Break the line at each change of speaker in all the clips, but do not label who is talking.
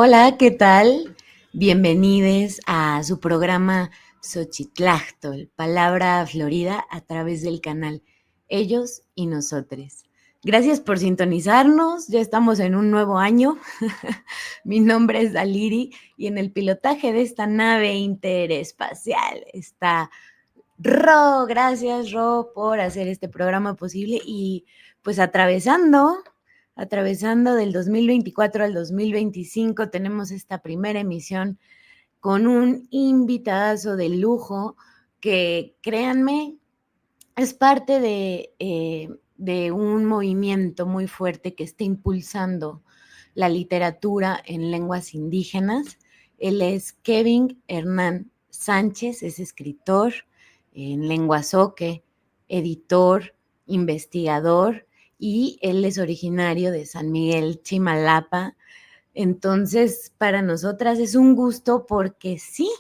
Hola, ¿qué tal? Bienvenidos a su programa Xochitláctol, Palabra Florida a través del canal Ellos y Nosotres. Gracias por sintonizarnos, ya estamos en un nuevo año. Mi nombre es Daliri y en el pilotaje de esta nave interespacial está Ro. Gracias, Ro, por hacer este programa posible y pues atravesando del 2024 al 2025, tenemos esta primera emisión con un invitadazo de lujo que, créanme, es parte de un movimiento muy fuerte que está impulsando la literatura en lenguas indígenas. Él es Kevin Hernán Sánchez, es escritor en lengua zoque, editor, investigador, y él es originario de San Miguel, Chimalapa. Entonces, para nosotras es un gusto porque sí,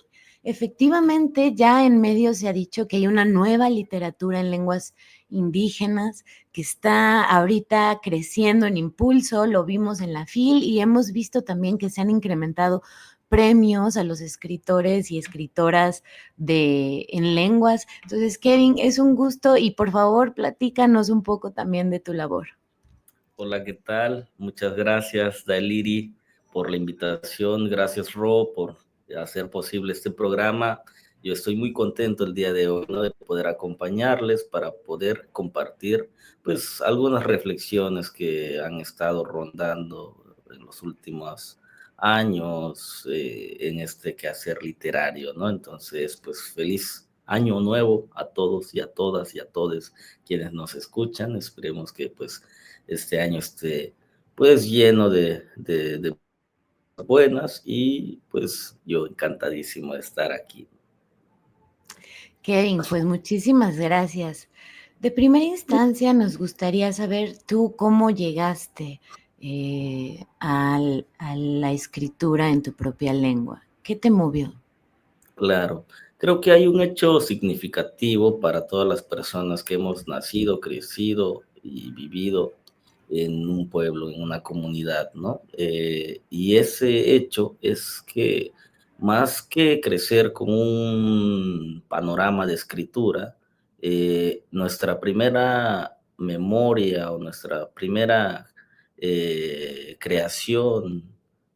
efectivamente ya en medios se ha dicho que hay una nueva literatura en lenguas indígenas que está ahorita creciendo en impulso, lo vimos en la FIL y hemos visto también que se han incrementado premios a los escritores y escritoras en lenguas. Entonces, Kevin, es un gusto y por favor platícanos un poco también de tu labor.
Hola, ¿qué tal? Muchas gracias, Daliri, por la invitación. Gracias, Ro, por hacer posible este programa. Yo estoy muy contento el día de hoy, ¿no?, de poder acompañarles para poder compartir, pues, algunas reflexiones que han estado rondando en los últimos años en este quehacer literario, ¿no? Entonces, pues, feliz año nuevo a todos y a todas y a todos quienes nos escuchan. Esperemos que, pues, este año esté pues lleno de buenas y pues yo encantadísimo de estar aquí.
Kevin, pues muchísimas gracias. De primera instancia, nos gustaría saber tú cómo llegaste a la escritura en tu propia lengua. ¿Qué te movió?
Claro, creo que hay un hecho significativo para todas las personas que hemos nacido, crecido y vivido en un pueblo, en una comunidad, ¿no? Y ese hecho es que más que crecer con un panorama de escritura, nuestra primera memoria o nuestra primera creación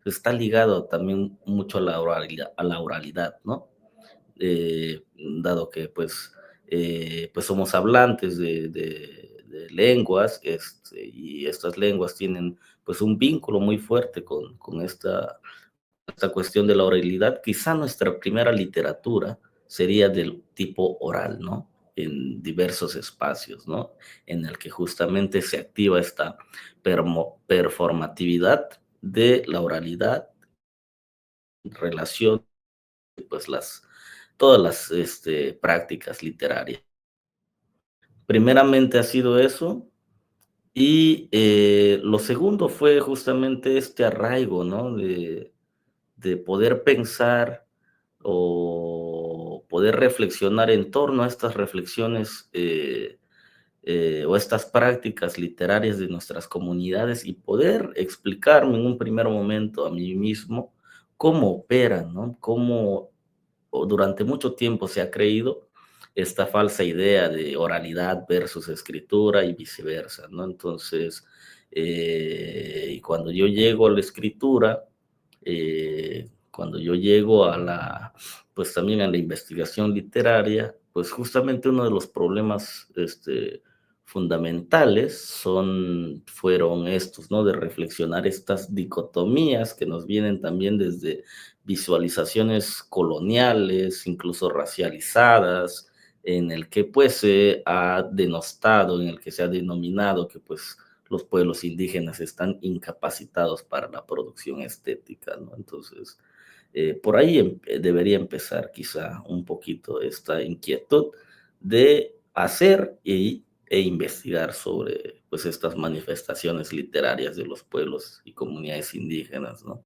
está ligado también mucho a la oralidad, ¿no? Dado que pues somos hablantes de lenguas, y estas lenguas tienen pues un vínculo muy fuerte con esta cuestión de la oralidad. Quizá nuestra primera literatura sería del tipo oral, ¿no? En diversos espacios, ¿no? En el que justamente se activa esta performatividad de la oralidad, relación, pues todas las prácticas literarias. Primeramente ha sido eso, y lo segundo fue justamente este arraigo, ¿no? De poder pensar o poder reflexionar en torno a estas reflexiones o estas prácticas literarias de nuestras comunidades y poder explicarme en un primer momento a mí mismo cómo operan, ¿no? Cómo o durante mucho tiempo se ha creído esta falsa idea de oralidad versus escritura y viceversa, ¿no? Entonces, y cuando yo llego a la escritura, cuando yo llego pues también a la investigación literaria, pues justamente uno de los problemas fundamentales fueron estos, ¿no? De reflexionar estas dicotomías que nos vienen también desde visualizaciones coloniales, incluso racializadas, en el que pues se ha denostado, en el que se ha denominado que pues los pueblos indígenas están incapacitados para la producción estética, ¿no? Entonces, por ahí debería empezar quizá un poquito esta inquietud de hacer e investigar sobre pues estas manifestaciones literarias de los pueblos y comunidades indígenas, ¿no?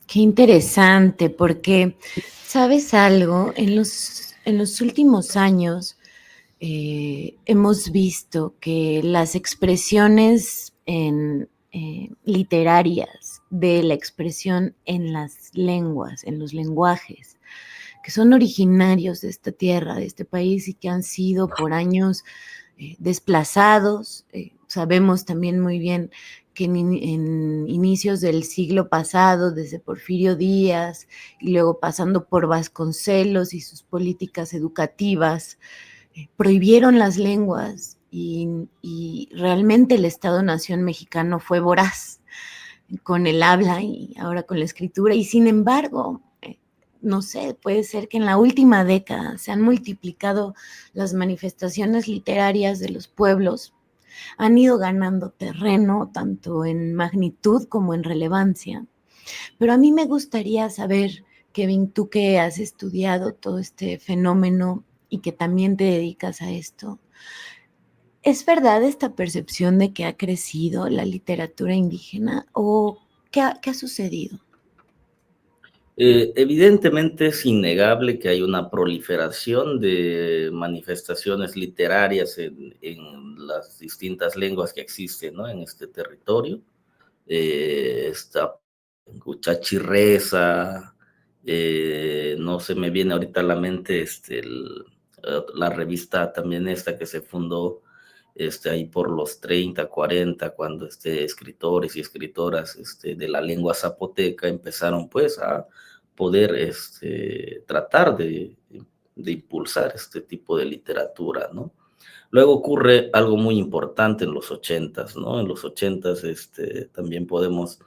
Qué interesante, porque, ¿sabes algo? En los últimos años hemos visto que las expresiones literarias de la expresión en las lenguas, en los lenguajes, que son originarios de esta tierra, de este país, y que han sido por años desplazados. Sabemos también muy bien que en inicios del siglo pasado, desde Porfirio Díaz, y luego pasando por Vasconcelos y sus políticas educativas, prohibieron las lenguas, y realmente el Estado-Nación mexicano fue voraz con el habla y ahora con la escritura, y sin embargo, no sé, puede ser que en la última década se han multiplicado las manifestaciones literarias de los pueblos, han ido ganando terreno tanto en magnitud como en relevancia. Pero a mí me gustaría saber, Kevin, tú que has estudiado todo este fenómeno y que también te dedicas a esto, ¿es verdad esta percepción de que ha crecido la literatura indígena o qué ha sucedido?
Evidentemente es innegable que hay una proliferación de manifestaciones literarias en las distintas lenguas que existen, ¿no? En este territorio. Está Cuchachirreza, no se me viene ahorita a la mente la revista también esta que se fundó ahí por los 30, 40, cuando escritores y escritoras de la lengua zapoteca empezaron pues a poder tratar de impulsar este tipo de literatura, ¿no? Luego ocurre algo muy importante en los ochentas, ¿no? En los ochentas también podemos,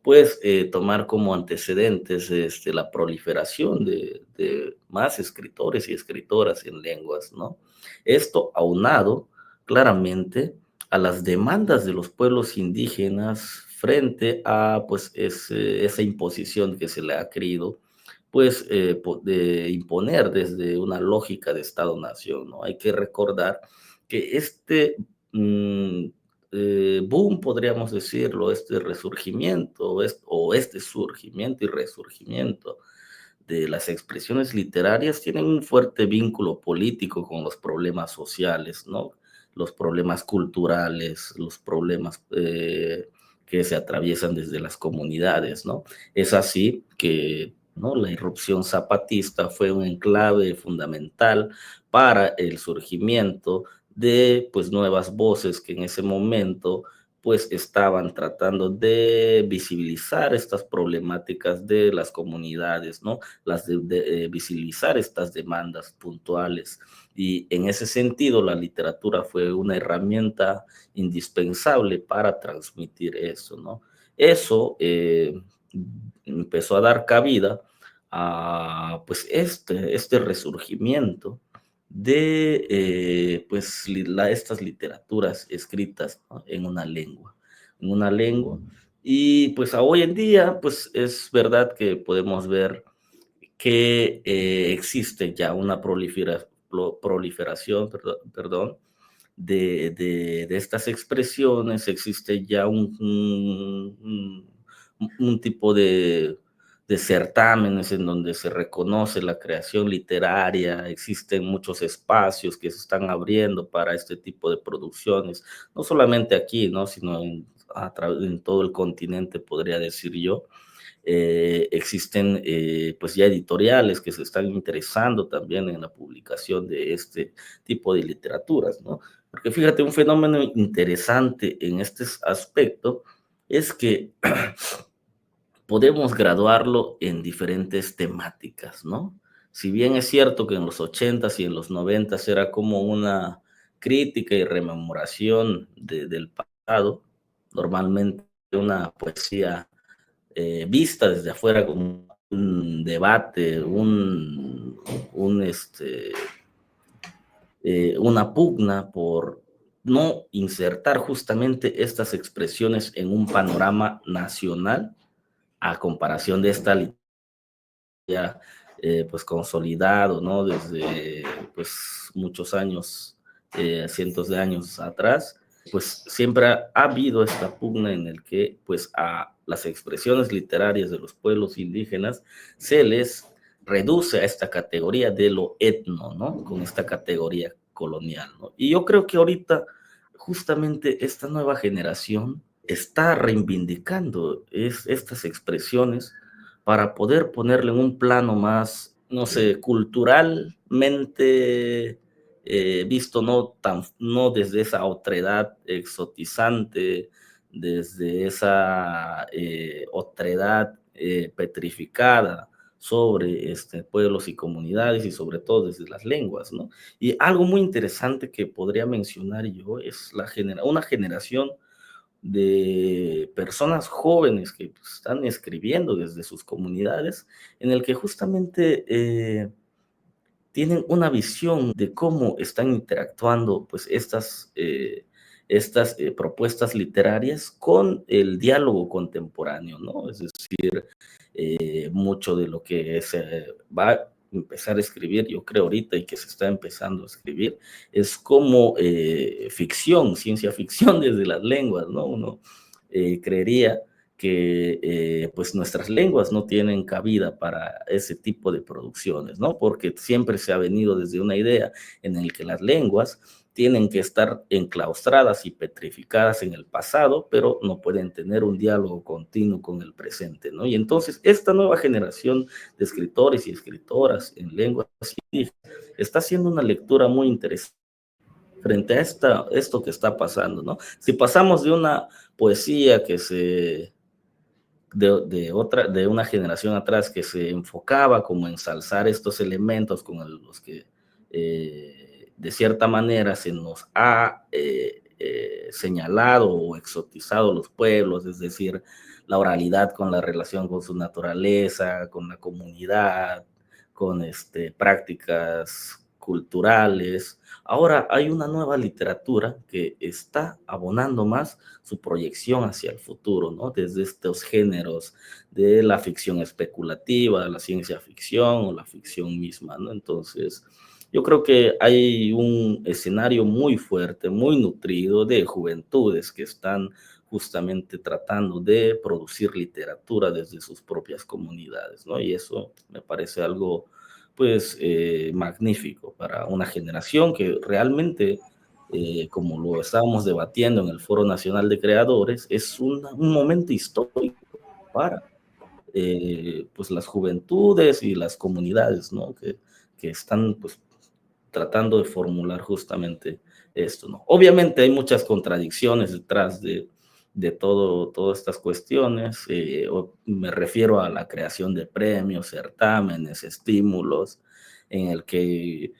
pues, tomar como antecedentes la proliferación de más escritores y escritoras en lenguas, ¿no? Esto aunado claramente a las demandas de los pueblos indígenas frente a, pues, esa imposición que se le ha querido pues, de imponer desde una lógica de Estado-nación, ¿no? Hay que recordar que mm, boom, podríamos decirlo, este resurgimiento, o este surgimiento y resurgimiento de las expresiones literarias tienen un fuerte vínculo político con los problemas sociales, ¿no? Los problemas culturales, los problemas que se atraviesan desde las comunidades, ¿no? Es así que, ¿no? La irrupción zapatista fue un enclave fundamental para el surgimiento de, pues, nuevas voces que en ese momento pues estaban tratando de visibilizar estas problemáticas de las comunidades, ¿no? Visibilizar estas demandas puntuales. Y en ese sentido, la literatura fue una herramienta indispensable para transmitir eso, ¿no? Eso empezó a dar cabida a, pues, este resurgimiento de pues estas literaturas escritas, ¿no? En una lengua. Y pues a hoy en día, pues es verdad que podemos ver que existe ya una proliferación, perdón, de estas expresiones, existe ya un tipo de certámenes en donde se reconoce la creación literaria, existen muchos espacios que se están abriendo para este tipo de producciones, no solamente aquí, ¿no? Sino en todo el continente, podría decir yo. Existen pues ya editoriales que se están interesando también en la publicación de este tipo de literaturas, ¿no? Porque fíjate, un fenómeno interesante en este aspecto es que podemos graduarlo en diferentes temáticas, ¿no? Si bien es cierto que en los 80s y en los 90s era como una crítica y rememoración del pasado, normalmente una poesía vista desde afuera como un debate, una pugna por no insertar justamente estas expresiones en un panorama nacional a comparación de esta literatura pues consolidado, ¿no? Desde pues muchos años, cientos de años atrás, pues siempre ha habido esta pugna en el que pues a las expresiones literarias de los pueblos indígenas se les reduce a esta categoría de lo etno, ¿no? Con esta categoría colonial, ¿no? Y yo creo que ahorita justamente esta nueva generación está reivindicando estas expresiones para poder ponerle en un plano más, no sé, culturalmente visto, no desde esa otredad exotizante, desde esa otredad petrificada sobre pueblos y comunidades y sobre todo desde las lenguas, ¿no? Y algo muy interesante que podría mencionar yo es una generación de personas jóvenes que pues, están escribiendo desde sus comunidades, en el que justamente tienen una visión de cómo están interactuando pues estas propuestas literarias con el diálogo contemporáneo, ¿no? Es decir, mucho de lo que se va a empezar a escribir, yo creo ahorita, y que se está empezando a escribir, es como ficción, ciencia ficción desde las lenguas, ¿no? Uno creería que pues nuestras lenguas no tienen cabida para ese tipo de producciones, ¿no? Porque siempre se ha venido desde una idea en el que las lenguas tienen que estar enclaustradas y petrificadas en el pasado, pero no pueden tener un diálogo continuo con el presente, ¿no? Y entonces esta nueva generación de escritores y escritoras en lenguas indígenas está haciendo una lectura muy interesante frente a esto que está pasando, ¿no? Si pasamos de una poesía de una generación atrás que se enfocaba como ensalzar estos elementos con los que de cierta manera se nos ha señalado o exotizado los pueblos, es decir, la oralidad con la relación con su naturaleza, con la comunidad, con prácticas culturales. Ahora hay una nueva literatura que está abonando más su proyección hacia el futuro, ¿no? Desde estos géneros de la ficción especulativa, la ciencia ficción o la ficción misma, ¿no? Entonces, yo creo que hay un escenario muy fuerte, muy nutrido de juventudes que están justamente tratando de producir literatura desde sus propias comunidades, ¿no? Y eso me parece algo, pues, magnífico para una generación que realmente como lo estábamos debatiendo en el Foro Nacional de Creadores, es un momento histórico para pues las juventudes y las comunidades, ¿no? Que están pues tratando de formular justamente esto, ¿no? Obviamente hay muchas contradicciones detrás de todas estas cuestiones. Me refiero a la creación de premios, certámenes, estímulos, en el que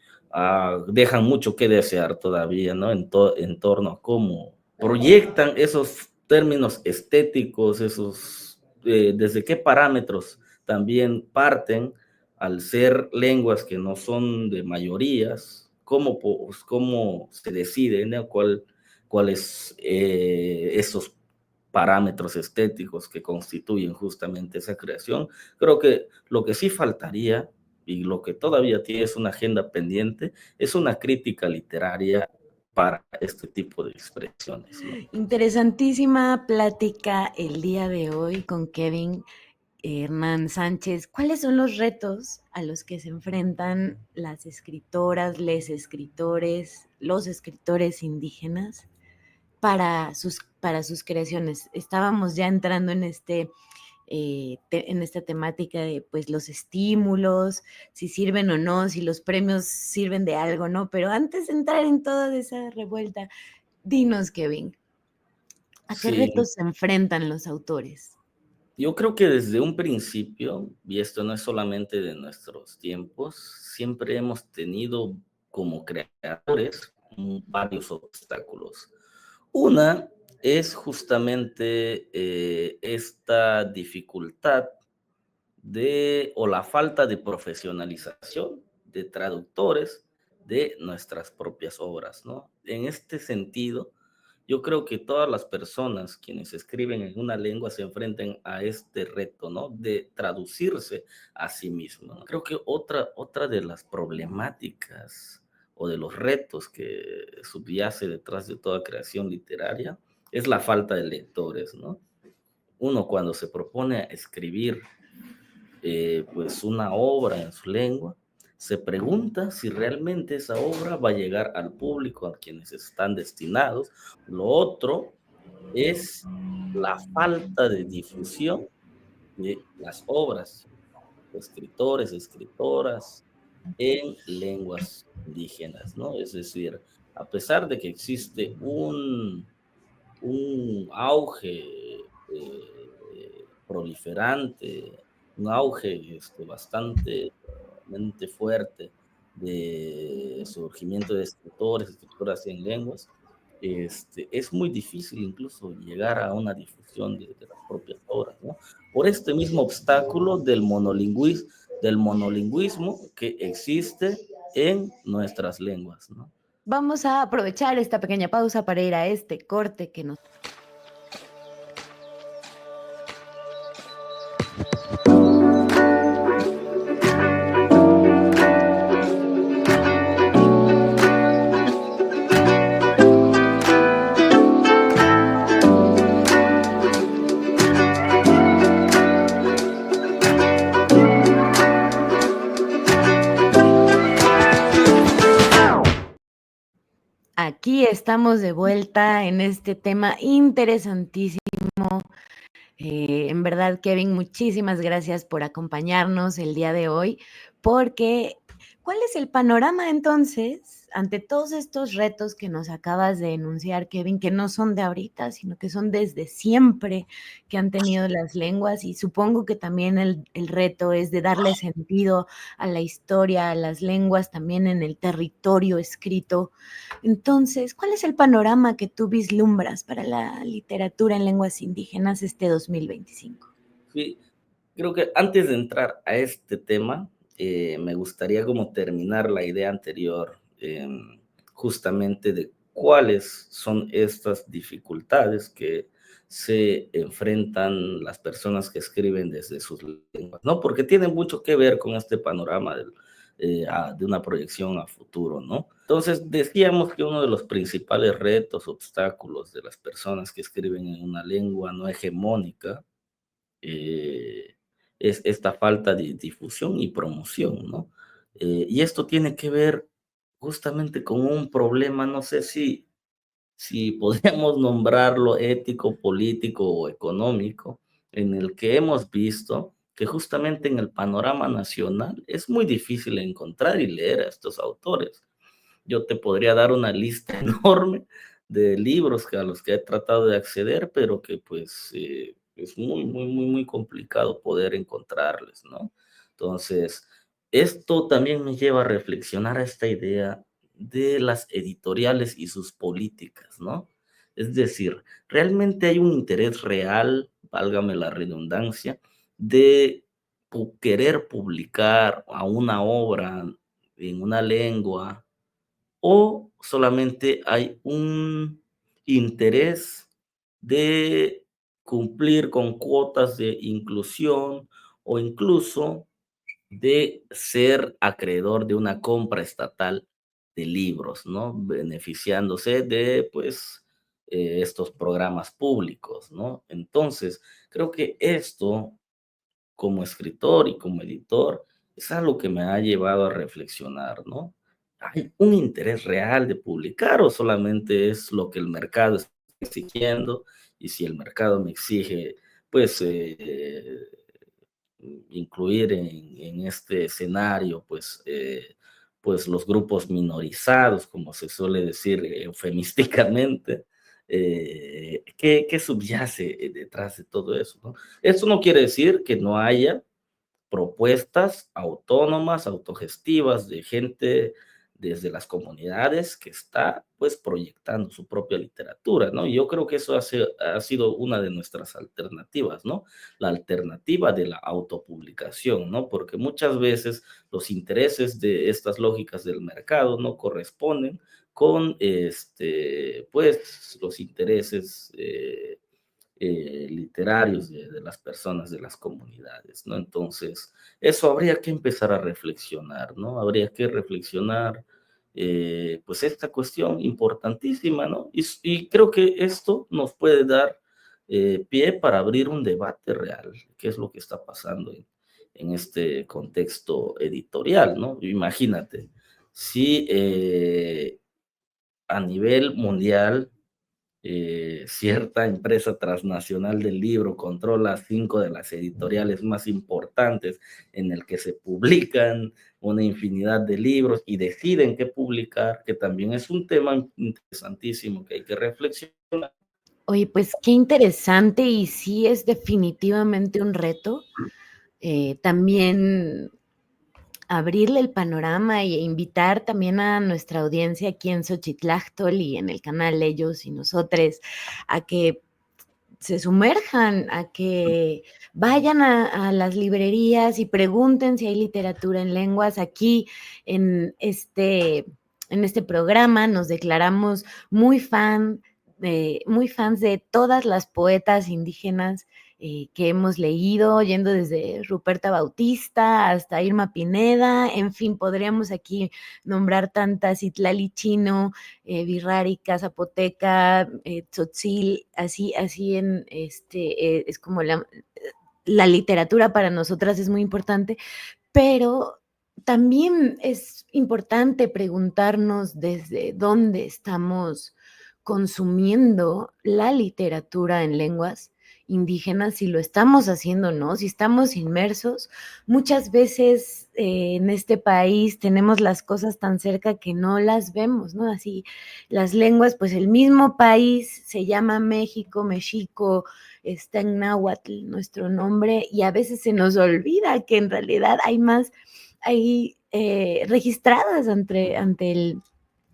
dejan mucho que desear todavía, ¿no? En torno a cómo proyectan esos términos estéticos, desde qué parámetros también parten al ser lenguas que no son de mayorías, cómo se decide, ¿no? Cuáles esos parámetros estéticos que constituyen justamente esa creación. Creo que lo que sí faltaría y lo que todavía tiene es una agenda pendiente, es una crítica literaria para este tipo de expresiones, ¿no?
Interesantísima plática el día de hoy con Kevin Hernán Sánchez. ¿Cuáles son los retos a los que se enfrentan las escritoras, los escritores indígenas para sus creaciones? Estábamos ya entrando en en esta temática de pues los estímulos, si sirven o no, si los premios sirven de algo, ¿no? Pero antes de entrar en toda esa revuelta, dinos, Kevin, ¿a qué
Sí,
retos se enfrentan los autores?
yo creo que desde un principio, y esto no es solamente de nuestros tiempos, siempre hemos tenido como creadores varios obstáculos. Una es justamente esta dificultad o la falta de profesionalización de traductores de nuestras propias obras, ¿no? En este sentido, yo creo que todas las personas quienes escriben en una lengua se enfrentan a este reto, ¿no? De traducirse a sí mismo, ¿no? Creo que otra de las problemáticas o de los retos que subyace detrás de toda creación literaria es la falta de lectores, ¿no? Uno cuando se propone a escribir pues una obra en su lengua, se pregunta si realmente esa obra va a llegar al público a quienes están destinados. Lo otro es la falta de difusión de las obras de escritores, escritoras en lenguas indígenas, ¿no? Es decir, a pesar de que existe un auge proliferante, un auge bastante fuerte de surgimiento de escritores, escritoras en lenguas, es muy difícil incluso llegar a una difusión de las propias obras, ¿no? Por este mismo obstáculo del monolingüismo que existe en nuestras lenguas, ¿no?
Vamos a aprovechar esta pequeña pausa para ir a este corte que nos... Aquí estamos de vuelta en este tema interesantísimo. En verdad, Kevin, muchísimas gracias por acompañarnos el día de hoy, porque ¿cuál es el panorama entonces ante todos estos retos que nos acabas de enunciar, Kevin, que no son de ahorita, sino que son desde siempre que han tenido las lenguas? Y supongo que también el reto es de darle sentido a la historia, a las lenguas, también en el territorio escrito. Entonces, ¿cuál es el panorama que tú vislumbras para la literatura en lenguas indígenas este 2025?
Sí, creo que antes de entrar a este tema, me gustaría como terminar la idea anterior, justamente de cuáles son estas dificultades que se enfrentan las personas que escriben desde sus lenguas, ¿no? Porque tienen mucho que ver con este panorama de una proyección a futuro, ¿no? Entonces, decíamos que uno de los principales retos, obstáculos de las personas que escriben en una lengua no hegemónica, eh, es esta falta de difusión y promoción, ¿no? Y esto tiene que ver justamente con un problema, no sé si podríamos nombrarlo ético, político o económico, en el que hemos visto que justamente en el panorama nacional es muy difícil encontrar y leer a estos autores. Yo te podría dar una lista enorme de libros a los que he tratado de acceder, pero que pues es muy complicado poder encontrarles, ¿no? Entonces, esto también me lleva a reflexionar a esta idea de las editoriales y sus políticas, ¿no? Es decir, realmente hay un interés real, válgame la redundancia, de querer publicar a una obra en una lengua, o solamente hay un interés de cumplir con cuotas de inclusión o incluso de ser acreedor de una compra estatal de libros, ¿no? Beneficiándose de, pues, estos programas públicos, ¿no? Entonces, creo que esto como escritor y como editor, es algo que me ha llevado a reflexionar, ¿no? ¿Hay un interés real de publicar o solamente es lo que el mercado está exigiendo? Y si el mercado me exige, pues, incluir en este escenario, pues, pues los grupos minorizados, como se suele decir eufemísticamente, ¿qué subyace detrás de todo eso, ¿no? Esto no quiere decir que no haya propuestas autónomas, autogestivas de gente desde las comunidades que está pues proyectando su propia literatura, ¿no? Y yo creo que eso ha sido una de nuestras alternativas, ¿no? La alternativa de la autopublicación, ¿no? Porque muchas veces los intereses de estas lógicas del mercado no corresponden con pues los intereses literarios de las personas, de las comunidades, ¿no? Entonces, eso habría que empezar a reflexionar, ¿no? Habría que reflexionar, pues, esta cuestión importantísima, ¿no? Y creo que esto nos puede dar pie para abrir un debate real, qué es lo que está pasando en este contexto editorial, ¿no? Imagínate, si a nivel mundial cierta empresa transnacional del libro controla 5 de las editoriales más importantes en el que se publican una infinidad de libros y deciden qué publicar, que también es un tema interesantísimo que hay que reflexionar.
Oye, pues qué interesante y sí es definitivamente un reto. También abrirle el panorama e invitar también a nuestra audiencia aquí en Xochitláctol y en el canal Ellos y Nosotros a que se sumerjan, a que vayan a las librerías y pregunten si hay literatura en lenguas. Aquí en este programa nos declaramos muy fans de todas las poetas indígenas que hemos leído, yendo desde Ruperta Bautista hasta Irma Pineda, en fin, podríamos aquí nombrar tantas, Itlali Chino, Virrárica, Zapoteca, Tzotzil, así es como la literatura para nosotras es muy importante, pero también es importante preguntarnos desde dónde estamos consumiendo la literatura en lenguas indígenas, si lo estamos haciendo o no, si estamos inmersos. Muchas veces en este país tenemos las cosas tan cerca que no las vemos, ¿no? Así, las lenguas, pues el mismo país se llama México, Mexico, está en náhuatl nuestro nombre y a veces se nos olvida que en realidad hay registradas ante el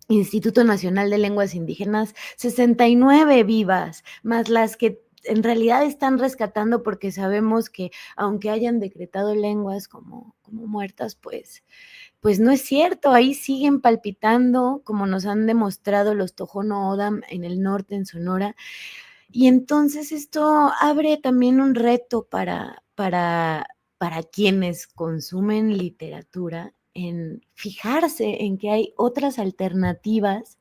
Instituto Nacional de Lenguas Indígenas 69 vivas, más las que en realidad están rescatando porque sabemos que aunque hayan decretado lenguas como muertas, pues no es cierto, ahí siguen palpitando, como nos han demostrado los Tohono O'odham en el norte, en Sonora, y entonces esto abre también un reto para quienes consumen literatura en fijarse en que hay otras alternativas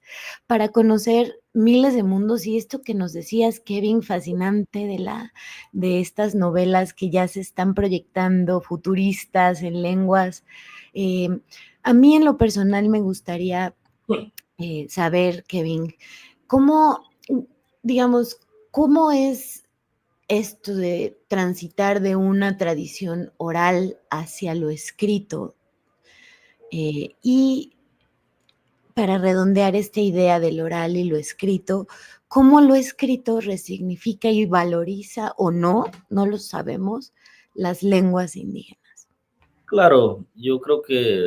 para conocer miles de mundos y esto que nos decías, Kevin, fascinante de estas novelas que ya se están proyectando, futuristas en lenguas. Eh, a mí en lo personal me gustaría saber, Kevin, cómo, digamos, cómo es esto de transitar de una tradición oral hacia lo escrito. Y para redondear esta idea del oral y lo escrito, cómo lo escrito resignifica y valoriza o no, no lo sabemos, las lenguas indígenas.
Claro, yo creo que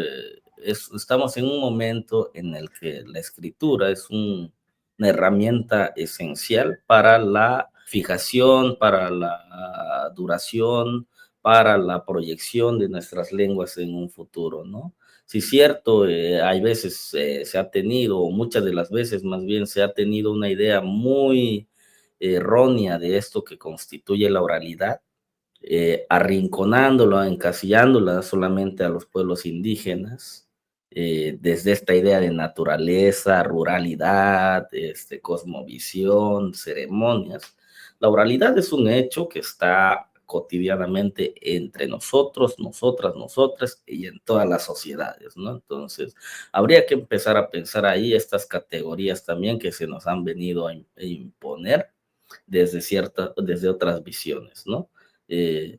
estamos en un momento en el que la escritura es una herramienta esencial para la fijación, para la duración, para la proyección de nuestras lenguas en un futuro, ¿no? Sí, es cierto, hay veces se ha tenido, o muchas de las veces más bien se ha tenido una idea muy errónea de esto que constituye la oralidad, arrinconándola, encasillándola solamente a los pueblos indígenas, desde esta idea de naturaleza, ruralidad, cosmovisión, ceremonias. La oralidad es un hecho que está cotidianamente entre nosotros, nosotras, nosotras y en todas las sociedades, ¿no? Entonces, habría que empezar a pensar ahí estas categorías también que se nos han venido a imponer desde otras visiones, ¿no?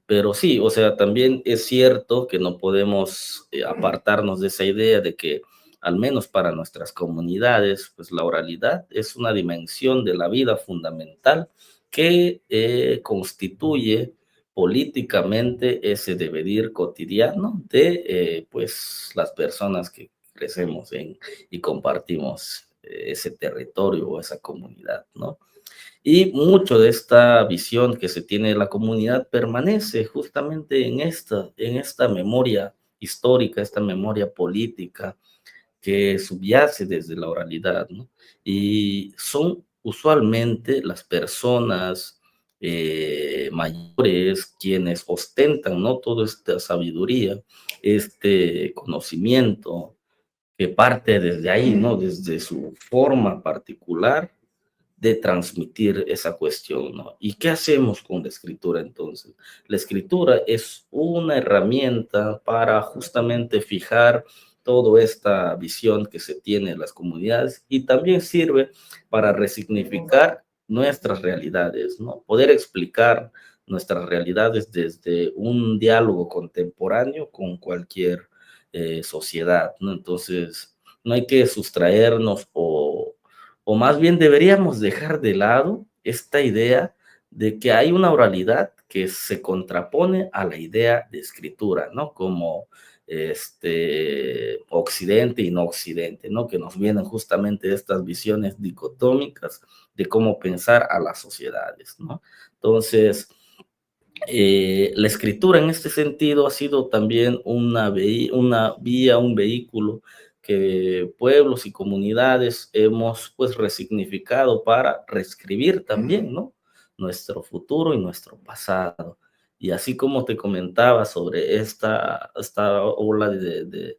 Pero sí, o sea, también es cierto que no podemos apartarnos de esa idea de que, al menos para nuestras comunidades, pues la oralidad es una dimensión de la vida fundamental que constituye políticamente ese devenir cotidiano de pues las personas que crecemos y compartimos ese territorio o esa comunidad, ¿no? Y mucho de esta visión que se tiene de la comunidad permanece justamente en esta memoria histórica, esta memoria política que subyace desde la oralidad, ¿no? Y son usualmente las personas mayores quienes ostentan, ¿no? Toda esta sabiduría, este conocimiento que parte desde ahí, ¿no? Desde su forma particular de transmitir esa cuestión, ¿no? ¿Y qué hacemos con la escritura entonces? La escritura es una herramienta para justamente fijar toda esta visión que se tiene en las comunidades y también sirve para resignificar nuestras realidades, ¿no? Poder explicar nuestras realidades desde un diálogo contemporáneo con cualquier sociedad, ¿no? Entonces, no hay que sustraernos o más bien deberíamos dejar de lado esta idea de que hay una oralidad que se contrapone a la idea de escritura, ¿no? Como occidente y no occidente, ¿no? Que nos vienen justamente estas visiones dicotómicas de cómo pensar a las sociedades, ¿no? Entonces, la escritura en este sentido ha sido también una vía, un vehículo que pueblos y comunidades hemos pues resignificado para reescribir también, ¿no? Nuestro futuro y nuestro pasado. Y así como te comentaba sobre esta ola de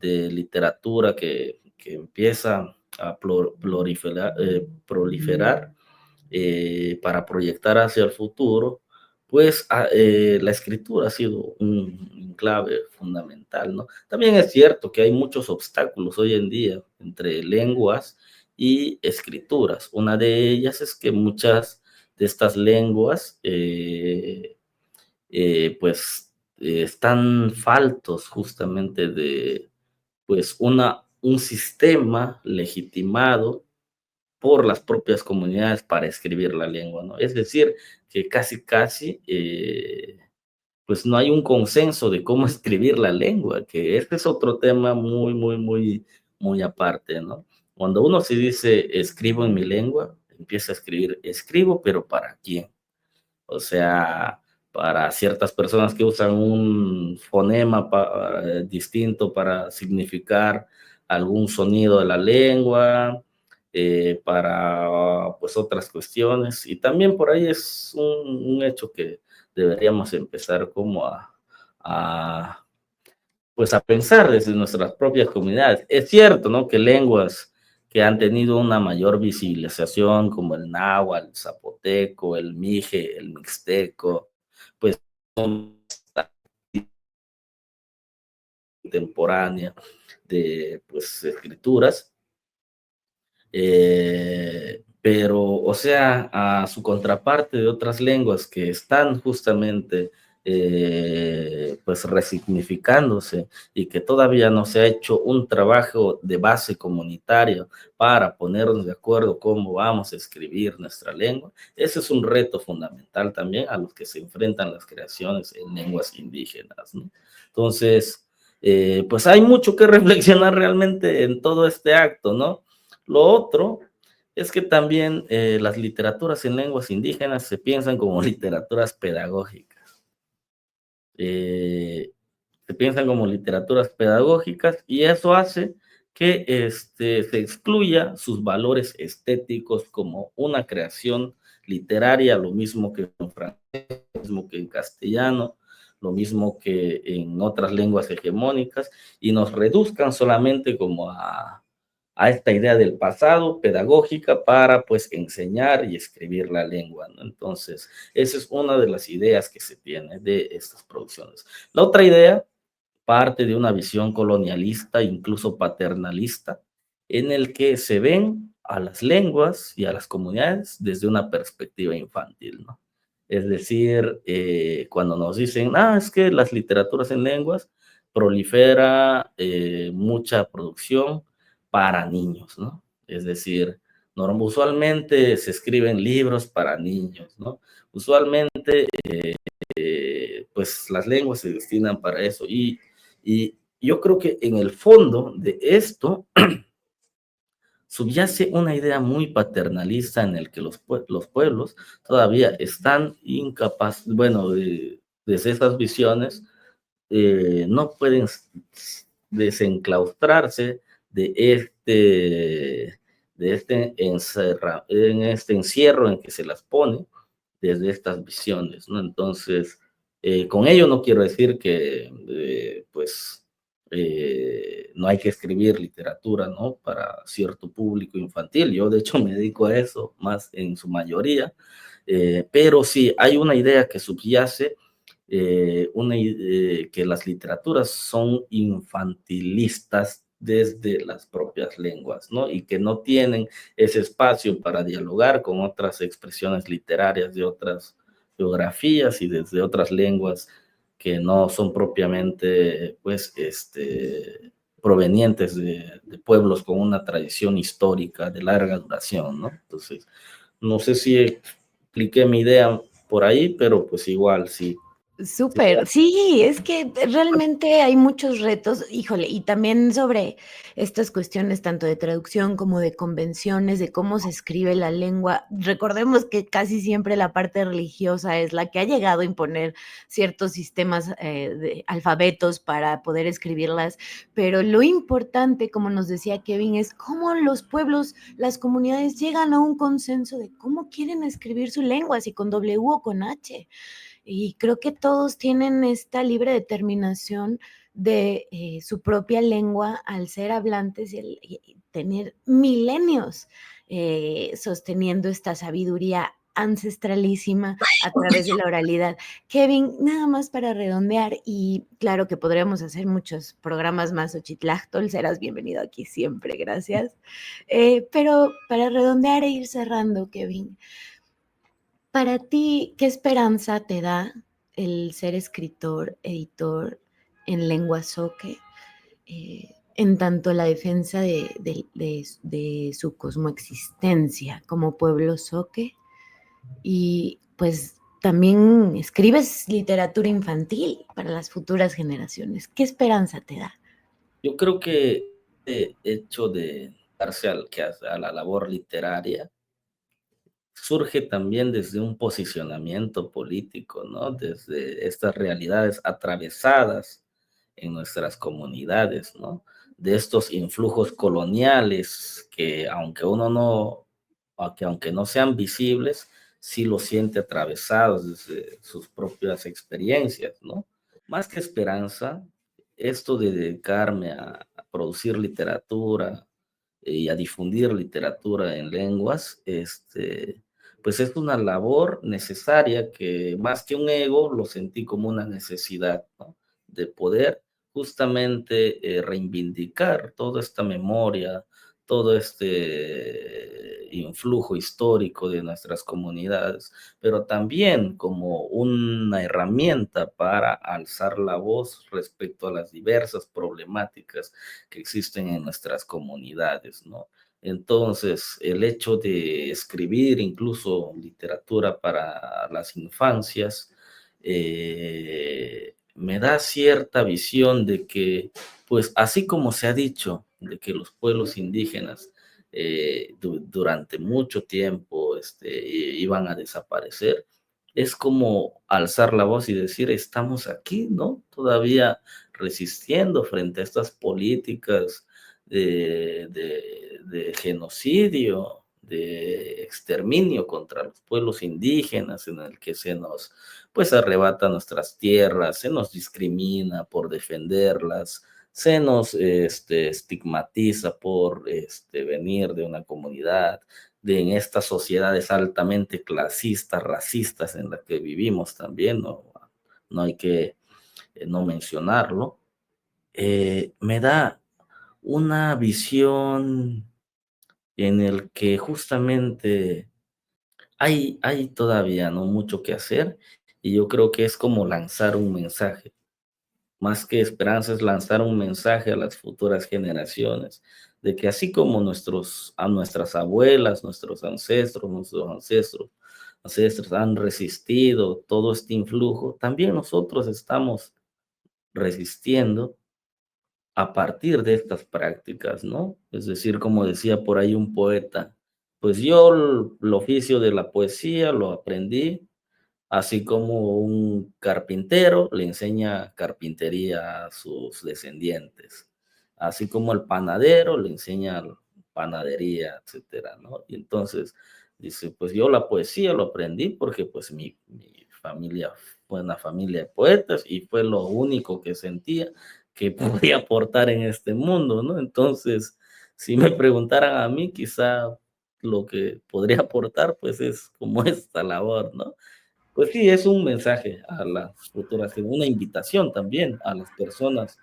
literatura que empieza a proliferar para proyectar hacia el futuro, pues la escritura ha sido un clave fundamental, ¿no? También es cierto que hay muchos obstáculos hoy en día entre lenguas y escrituras. Una de ellas es que muchas de estas lenguas, están faltos justamente de, pues, un sistema legitimado por las propias comunidades para escribir la lengua, ¿no? Es decir, que casi, pues no hay un consenso de cómo escribir la lengua, que este es otro tema muy aparte, ¿no? Cuando uno se dice escribo en mi lengua, empieza a escribir, escribo, pero ¿para quién? O sea, para ciertas personas que usan un fonema distinto para significar algún sonido de la lengua, para pues otras cuestiones. Y también por ahí es un hecho que deberíamos empezar como a, pues a pensar desde nuestras propias comunidades. Es cierto, ¿no? Que lenguas que han tenido una mayor visibilización, como el náhuatl, el zapoteco, el mije, el mixteco, pues son contemporánea de pues escrituras, pero, o sea, a su contraparte de otras lenguas que están justamente pues resignificándose y que todavía no se ha hecho un trabajo de base comunitaria para ponernos de acuerdo cómo vamos a escribir nuestra lengua. Ese es un reto fundamental también a los que se enfrentan las creaciones en lenguas indígenas, ¿no? Entonces, pues hay mucho que reflexionar realmente en todo este acto, ¿no? Lo otro es que también las literaturas en lenguas indígenas se piensan como literaturas pedagógicas. Se piensan como literaturas pedagógicas y eso hace que se excluya sus valores estéticos como una creación literaria, lo mismo que en francés, lo mismo que en castellano, lo mismo que en otras lenguas hegemónicas, y nos reduzcan solamente como a esta idea del pasado pedagógica para pues enseñar y escribir la lengua, ¿no? Entonces, esa es una de las ideas que se tiene de estas producciones. La otra idea parte de una visión colonialista, incluso paternalista, en el que se ven a las lenguas y a las comunidades desde una perspectiva infantil, ¿no? Es decir, cuando nos dicen, es que las literaturas en lenguas prolifera mucha producción para niños, ¿no? Es decir, usualmente se escriben libros para niños, ¿no? Usualmente, pues las lenguas se destinan para eso y yo creo que en el fondo de esto subyace una idea muy paternalista en el que los pueblos todavía están incapaces, bueno, desde esas visiones, no pueden desenclaustrarse de en este encierro en que se las pone desde estas visiones, ¿no? Entonces, con ello no quiero decir que, pues, no hay que escribir literatura, ¿no? Para cierto público infantil. Yo, de hecho, me dedico a eso más en su mayoría, pero sí, hay una idea que subyace, que las literaturas son infantilistas desde las propias lenguas, ¿no? Y que no tienen ese espacio para dialogar con otras expresiones literarias de otras geografías y desde otras lenguas que no son propiamente, pues, provenientes de pueblos con una tradición histórica de larga duración, ¿no? Entonces, no sé si expliqué mi idea por ahí, pero pues igual sí.
Súper, sí, es que realmente hay muchos retos, híjole, y también sobre estas cuestiones tanto de traducción como de convenciones, de cómo se escribe la lengua. Recordemos que casi siempre la parte religiosa es la que ha llegado a imponer ciertos sistemas de alfabetos para poder escribirlas, pero lo importante, como nos decía Kevin, es cómo los pueblos, las comunidades llegan a un consenso de cómo quieren escribir su lengua, si con W o con H. Y creo que todos tienen esta libre determinación de su propia lengua al ser hablantes y tener milenios sosteniendo esta sabiduría ancestralísima a través de la oralidad. Kevin, nada más para redondear, y claro que podríamos hacer muchos programas más, Ochitlachtol, serás bienvenido aquí siempre, gracias. Pero para redondear e ir cerrando, Kevin, para ti, ¿qué esperanza te da el ser escritor, editor en lengua zoque, en tanto la defensa de su cosmoexistencia como pueblo zoque? Y pues también escribes literatura infantil para las futuras generaciones. ¿Qué esperanza te da?
Yo creo que el hecho de darse a la labor literaria surge también desde un posicionamiento político, ¿no? Desde estas realidades atravesadas en nuestras comunidades, ¿no? De estos influjos coloniales que aunque no sean visibles, sí lo siente atravesados desde sus propias experiencias, ¿no? Más que esperanza, esto de dedicarme a producir literatura y a difundir literatura en lenguas, pues es una labor necesaria que más que un ego lo sentí como una necesidad, ¿no? De poder justamente reivindicar toda esta memoria, todo este influjo histórico de nuestras comunidades, pero también como una herramienta para alzar la voz respecto a las diversas problemáticas que existen en nuestras comunidades, ¿no? Entonces, el hecho de escribir incluso literatura para las infancias me da cierta visión de que, pues así como se ha dicho, de que los pueblos indígenas durante mucho tiempo iban a desaparecer, es como alzar la voz y decir, estamos aquí, ¿no? Todavía resistiendo frente a estas políticas de genocidio, de exterminio contra los pueblos indígenas, en el que se nos, pues, arrebata nuestras tierras, se nos discrimina por defenderlas, se nos estigmatiza por venir de una comunidad, en estas sociedades altamente clasistas, racistas en las que vivimos también, no hay que no mencionarlo. Me da una visión en el que justamente hay todavía no mucho que hacer, y yo creo que es como lanzar un mensaje, más que esperanza es lanzar un mensaje a las futuras generaciones de que así como a nuestras abuelas, nuestros ancestros han resistido todo este influjo, también nosotros estamos resistiendo a partir de estas prácticas, ¿no? Es decir, como decía por ahí un poeta, pues yo el oficio de la poesía lo aprendí, así como un carpintero le enseña carpintería a sus descendientes, así como el panadero le enseña panadería, etcétera, ¿no? Y entonces dice, pues yo la poesía lo aprendí porque pues mi familia fue una familia de poetas y fue lo único que sentía que podía aportar en este mundo, ¿no? Entonces, si me preguntaran a mí, quizá lo que podría aportar, pues es como esta labor, ¿no? Pues sí, es un mensaje a las futuras, una invitación también a las personas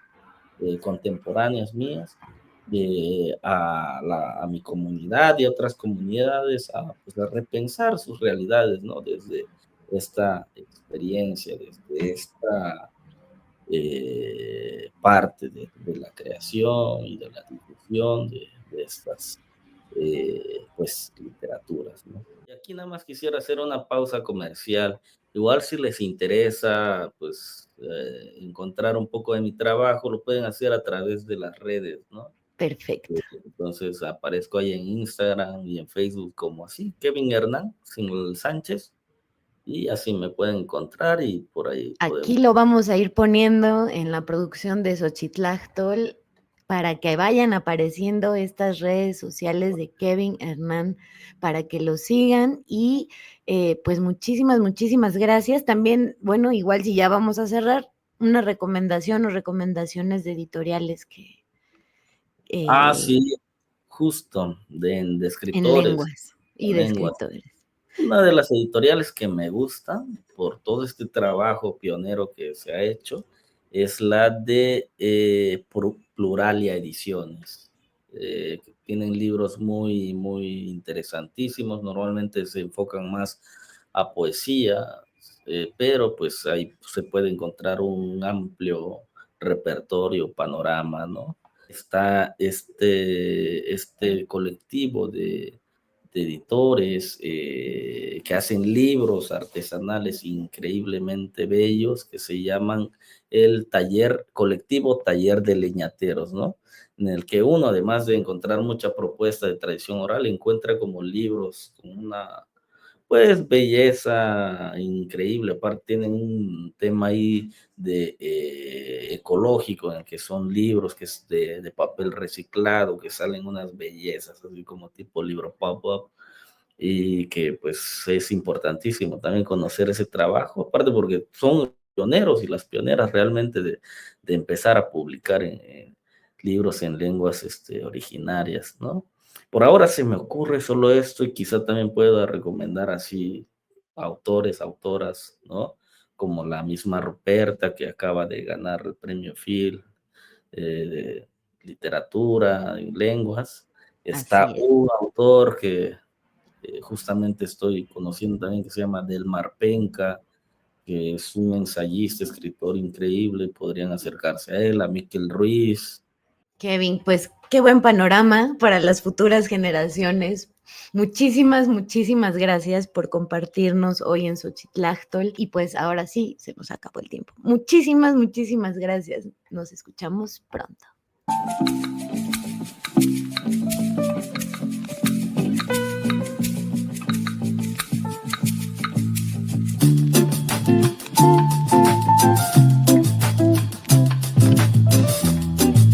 contemporáneas mías a mi comunidad y a otras comunidades pues, a repensar sus realidades, ¿no? Desde esta experiencia, desde esta parte de la creación y de la difusión de estas pues literaturas, ¿no? Y aquí nada más quisiera hacer una pausa comercial. Igual si les interesa, pues encontrar un poco de mi trabajo, lo pueden hacer a través de las redes, ¿no?
Perfecto.
Entonces aparezco ahí en Instagram y en Facebook como así, Kevin Hernán, sin el Sánchez, y así me pueden encontrar y por ahí
Aquí
podemos.
lo vamos a ir poniendo en la producción de Xochitláctol para que vayan apareciendo estas redes sociales de Kevin Hernán para que lo sigan y pues muchísimas, muchísimas gracias. También, bueno, igual si ya vamos a cerrar, una recomendación o recomendaciones de editoriales que
Ah,
eh,
sí, justo, de
en
escritores,
lenguas y
en
de
lenguas.
escritores.
Una de las editoriales que me gusta por todo este trabajo pionero que se ha hecho es la de Pluralia Ediciones, que tienen libros muy, muy interesantísimos. Normalmente se enfocan más a poesía, pero pues ahí se puede encontrar un amplio repertorio, panorama, ¿no? Está este colectivo de editores que hacen libros artesanales increíblemente bellos que se llaman el colectivo Taller de Leñateros, ¿no? En el que uno, además de encontrar mucha propuesta de tradición oral, encuentra como libros con una pues belleza increíble. Aparte tienen un tema ahí de ecológico en el que son libros que es de papel reciclado, que salen unas bellezas, así como tipo libro pop-up, y que pues es importantísimo también conocer ese trabajo, aparte porque son pioneros y las pioneras realmente de empezar a publicar en libros en lenguas originarias, ¿no? Por ahora se me ocurre solo esto y quizá también pueda recomendar así autores, autoras, ¿no? Como la misma Ruperta que acaba de ganar el premio Phil de literatura en lenguas. Está
Así es.
un autor que justamente estoy conociendo también que se llama Delmar Penca, que es un ensayista, escritor increíble, podrían acercarse a él, a Miquel Ruiz.
Kevin, pues qué buen panorama para las futuras generaciones. Muchísimas, muchísimas gracias por compartirnos hoy en Xochitláctol y pues ahora sí, se nos acabó el tiempo. Muchísimas, muchísimas gracias. Nos escuchamos pronto.